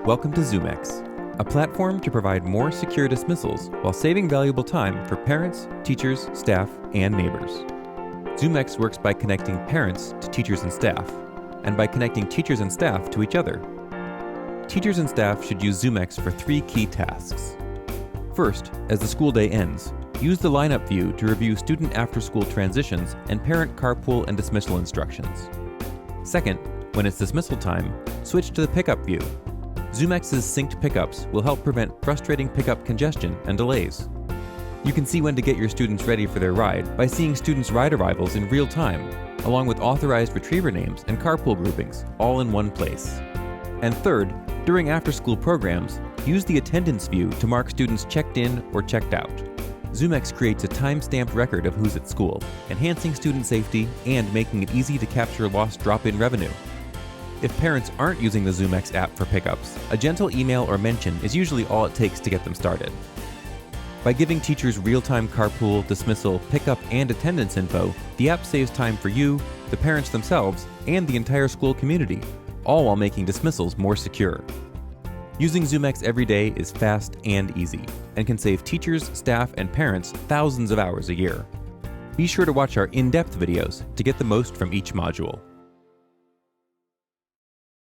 Welcome to ZoomX, a platform to provide more secure dismissals while saving valuable time for parents, teachers, staff, and neighbors. ZoomX works by connecting parents to teachers and staff, and by connecting teachers and staff to each other. Teachers and staff should use ZoomX for 3 key tasks. First, as the school day ends, use the lineup view to review student after-school transitions and parent carpool and dismissal instructions. Second, when it's dismissal time, switch to the pickup view. ZoomX's synced pickups will help prevent frustrating pickup congestion and delays. You can see when to get your students ready for their ride by seeing students' ride arrivals in real time, along with authorized retriever names and carpool groupings, all in one place. And third, during after-school programs, use the attendance view to mark students checked in or checked out. ZoomX creates a time-stamped record of who's at school, enhancing student safety and making it easy to capture lost drop-in revenue. If parents aren't using the ZoomX app for pickups, a gentle email or mention is usually all it takes to get them started. By giving teachers real-time carpool, dismissal, pickup, and attendance info, the app saves time for you, the parents themselves, and the entire school community, all while making dismissals more secure. Using ZoomX every day is fast and easy, and can save teachers, staff, and parents thousands of hours a year. Be sure to watch our in-depth videos to get the most from each module.